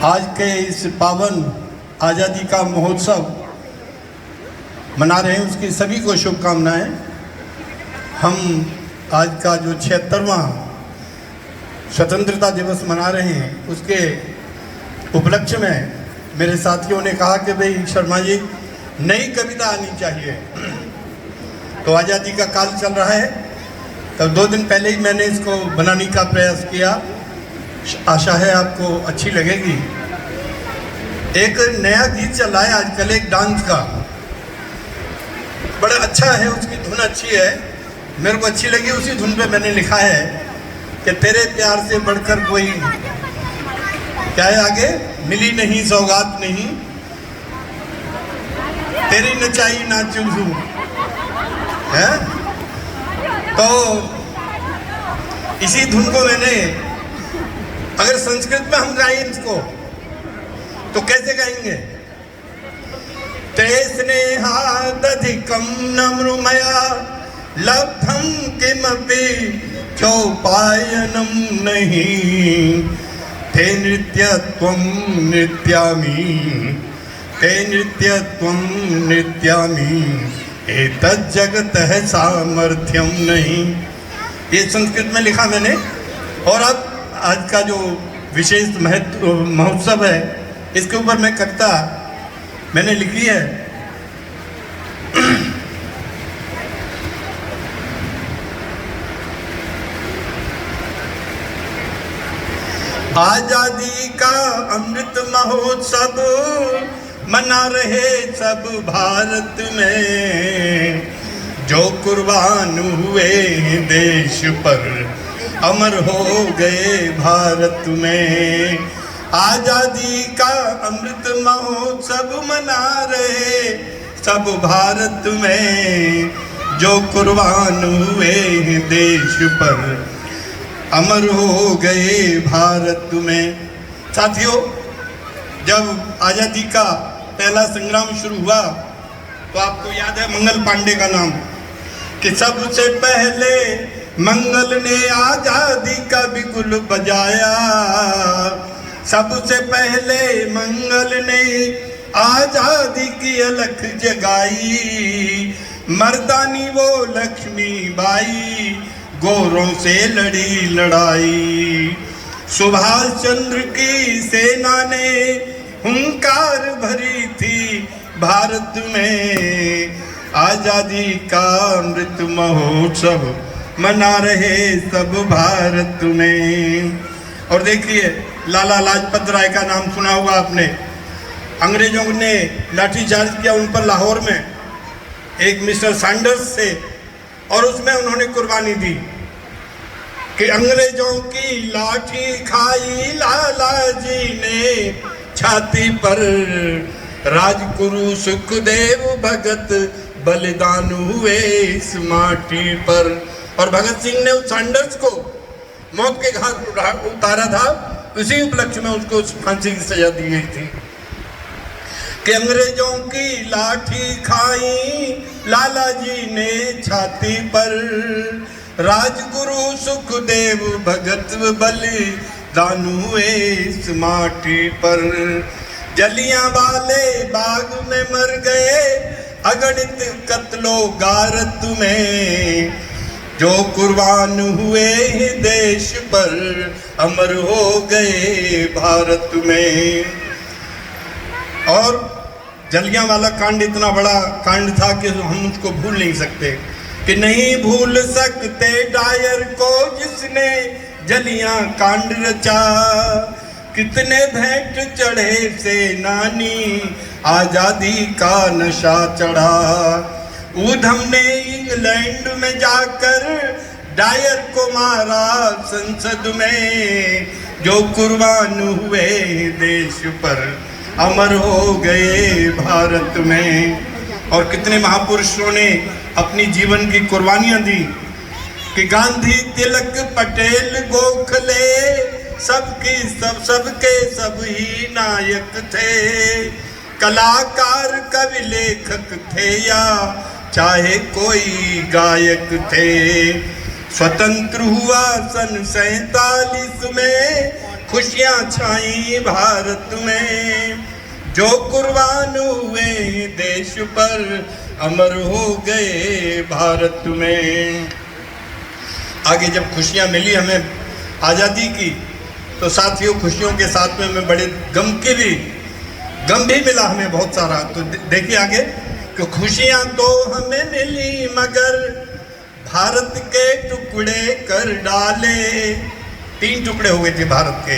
आज के इस पावन आज़ादी का महोत्सव मना रहे हैं, उसकी सभी को शुभकामनाएं। हम आज का जो 76वां स्वतंत्रता दिवस मना रहे हैं, उसके उपलक्ष्य में मेरे साथियों ने कहा कि भाई शर्मा जी नई कविता आनी चाहिए। तो आज़ादी का काल चल रहा है, तब 2 दिन पहले ही मैंने इसको बनाने का प्रयास किया। आशा है आपको अच्छी लगेगी। एक नया गीत चल रहा है आजकल, एक डांस का, बड़ा अच्छा है, उसकी धुन अच्छी है, मेरे को अच्छी लगी। उसी धुन पे मैंने लिखा है कि तेरे प्यार से बढ़कर कोई, क्या है आगे, मिली नहीं सौगात नहीं, तेरी नचाई ना चूसू है। तो इसी धुन को मैंने, अगर संस्कृत में हम गाएं इसको तो कैसे गाएंगे? ते स्नेहादधिकं नमृमया लब्धं किमपि चौपायनं नहीं, ते नृत्यत्वं नृत्यामि, ते नृत्यत्वं नृत्यामि, एतद् जगतः सामर्थ्यं नहीं। ये संस्कृत में लिखा मैंने। और अब आज का जो विशेष महोत्सव है, इसके ऊपर मैं कविता मैंने लिखी है। आजादी का अमृत महोत्सव मना रहे सब भारत में, जो कुर्बान हुए देश पर अमर हो गए भारत में। आजादी का अमृत महोत्सव मना रहे सब भारत में, जो कुर्बान हुए देश पर अमर हो गए भारत में। साथियों, जब आजादी का पहला संग्राम शुरू हुआ तो आपको याद है मंगल पांडे का नाम, कि सबसे पहले मंगल ने आजादी का बिगुल बजाया, सबसे पहले मंगल ने आजादी की अलख जगाई, मर्दानी वो लक्ष्मी बाई गोरों से लड़ी लड़ाई। सुभाष चंद्र की सेना ने हुंकार भरी थी भारत में, आजादी का अमृत महोत्सव मना रहे सब भारत में। और देखिए, लाला लाजपत राय का नाम सुना होगा आपने। अंग्रेजों ने लाठीचार्ज किया उन पर लाहौर में, एक मिस्टर सैंडर्स से, और उसमें उन्होंने कुर्बानी दी कि अंग्रेजों की लाठी खाई लाला जी ने छाती पर, राजगुरु सुखदेव भगत बलिदान हुए इस माटी पर। और भगत सिंह ने उस सैंडर्स को मौत के घाट उतारा था, उसी उपलक्ष्य में उसको फांसी की सजा दी गई थी कि अंग्रेजों की लाठी खाई लाला जी ने छाती पर, राजगुरु सुखदेव भगत बलिदान हुए इस माटी पर। जलियांवाले बाग में मर गए अगणित कत्लो गारत में, जो कुर्बान हुए देश पर अमर हो गए भारत में। और जलियांवाला कांड इतना बड़ा कांड था कि हम उसको भूल नहीं सकते, कि नहीं भूल सकते डायर को जिसने जलियां कांड रचा, कितने भेंट चढ़े सेनानी आजादी का नशा चढ़ा। ऊधम ने इंग्लैंड में जाकर डायर को मारा संसद में, जो कुर्बान हुए देश पर अमर हो गए भारत में। और कितने महापुरुषों ने अपनी जीवन की कुर्बानियां दी, कि गांधी, तिलक, पटेल, गोखले, सबकी सबके सब ही नायक थे, कलाकार, कवि, लेखक थे या चाहे कोई गायक थे। स्वतंत्र हुआ सन 47 में खुशियां छाई भारत में, जो कुर्बान हुए देश पर अमर हो गए भारत में। आगे जब खुशियां मिली हमें आज़ादी की, तो साथियों खुशियों के साथ में हमें बड़े गम भी मिला हमें बहुत सारा। तो देखिए आगे कि खुशियां तो हमें मिली मगर भारत के टुकड़े कर डाले। 3 टुकड़े हो गए थे भारत के,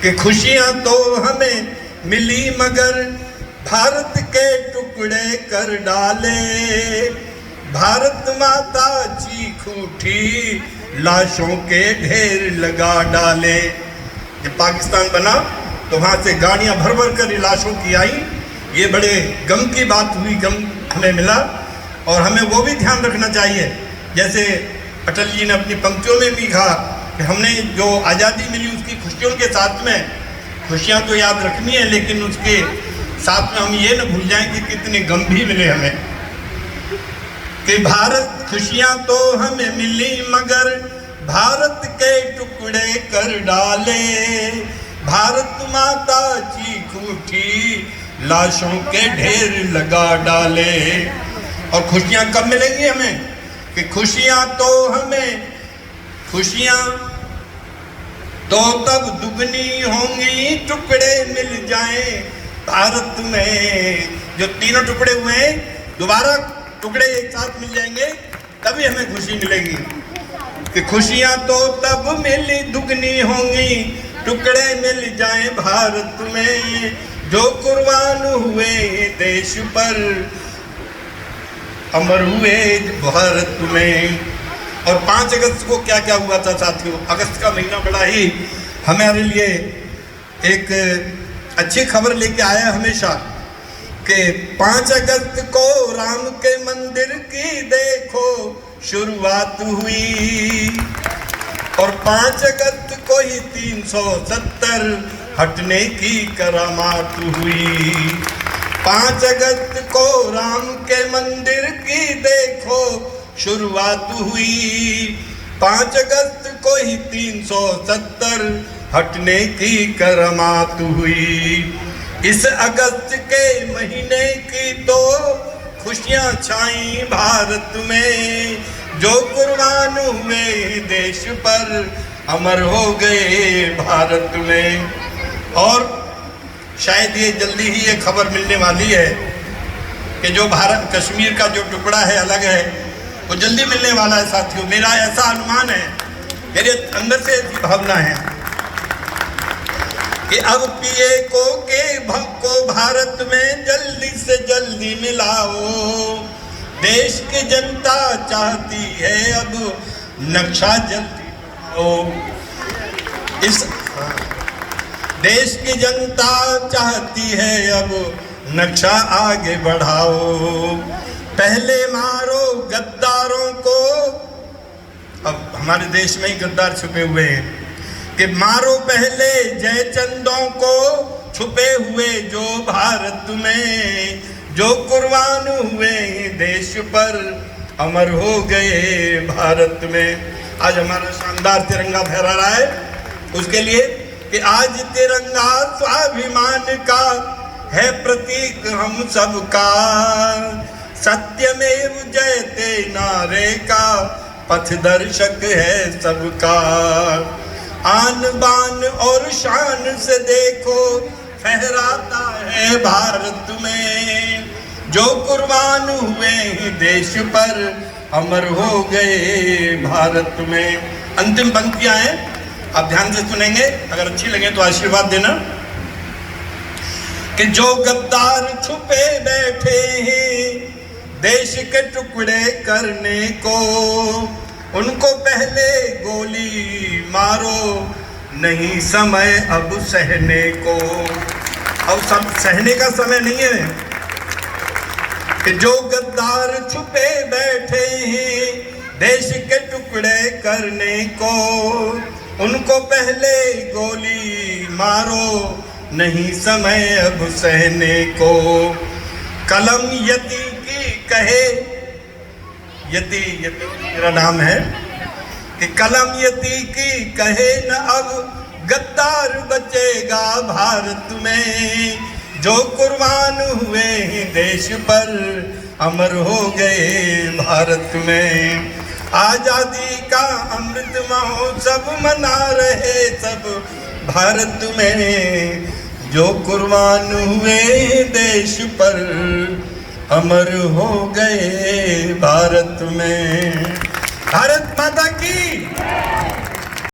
कि खुशियां तो हमें मिली मगर भारत के टुकड़े कर डाले। भारत माता चीख उठी, लाशों के ढेर लगा डाले। जब पाकिस्तान बना तो वहाँ से गाड़ियाँ भर भर कर लाशों की आई। ये बड़े गम की बात हुई, गम हमें मिला। और हमें वो भी ध्यान रखना चाहिए, जैसे अटल जी ने अपनी पंक्तियों में भी कहा कि हमने जो आज़ादी मिली उसकी खुशियों के साथ में खुशियाँ तो याद रखनी है, लेकिन उसके साथ में हम ये न भूल जाएं कि कितने गम भी मिले हमें। कि भारत खुशियाँ तो हमें मिली मगर भारत के टुकड़े कर डाले। भारत माता चीख उठी, लाशों के ढेर लगा डाले। और खुशियाँ कब मिलेंगी हमें? कि खुशियाँ तो तब दुगनी होंगी, टुकड़े मिल जाएं भारत में। जो तीनों टुकड़े हुए हैं, दोबारा टुकड़े एक साथ मिल जाएंगे, तभी हमें खुशी मिलेगी। कि खुशियाँ तो तब मिली दुगनी होंगी, टुकड़े मिल जाएं भारत में। जो कुर्बान हुए देश पर अमर हुए भारत में। और 5 अगस्त को क्या क्या हुआ था साथियों? अगस्त का महीना बड़ा ही हमारे लिए एक अच्छी खबर लेके आया है हमेशा। कि 5 अगस्त को राम के मंदिर की देखो शुरुआत हुई। और 5 अगस्त को ही 370 हटने की करामात हुई। 5 अगस्त को राम के मंदिर की देखो शुरुआत हुई। 5 अगस्त को ही 370 हटने की करामात हुई। इस अगस्त के महीने की तो खुशियां छाई भारत में। जो कुर्बान हुए देश पर अमर हो गए भारत में। और शायद ये जल्दी ही ये खबर मिलने वाली है कि जो भारत कश्मीर का जो टुकड़ा है अलग है, वो जल्दी मिलने वाला है साथियों। मेरा ऐसा अनुमान है, मेरे अंदर से ऐसी भावना है कि अब पिए को के को भारत में जल्दी से जल्दी मिलाओ। देश की जनता चाहती है अब नक्शा जल्दी बनाओ। इस देश की जनता चाहती है अब नक्शा आगे बढ़ाओ। पहले मारो गद्दारों को, अब हमारे देश में ही गद्दार छुपे हुए हैं, कि मारो पहले जयचंदों को छुपे हुए जो भारत में। जो कुर्बान हुए देश पर अमर हो गए भारत में। आज हमारा शानदार तिरंगा फहरा रहा है उसके लिए कि आज तिरंगा स्वाभिमान का है प्रतीक हम सबका। सत्यमेव जयते नारे का पथदर्शक है सबका। आन बान और शान से देखो फहराता है भारत में। जो कुर्बान हुए देश पर अमर हो गए भारत में। अंतिम पंक्तियां हैं, आप ध्यान से सुनेंगे, अगर अच्छी लगे तो आशीर्वाद देना। कि जो गद्दार छुपे बैठे हैं देश के टुकड़े करने को, उनको पहले गोली मारो, नहीं समय अब सहने को। अब सब सहने का समय नहीं है। कि जो गद्दार छुपे बैठे हैं देश के टुकड़े करने को, उनको पहले गोली मारो, नहीं समय अब सहने को। कलम यति की कहे, यति मेरा नाम है, कि कलम यति की कहे न अब गद्दार बचेगा भारत में। जो कुर्बान हुए हैं देश पर, अमर हो गए भारत में। आजादी का अमृत महोत्सव मना रहे सब भारत में। जो कुर्बान हुए देश पर, अमर हो गए भारत में। भारत माता की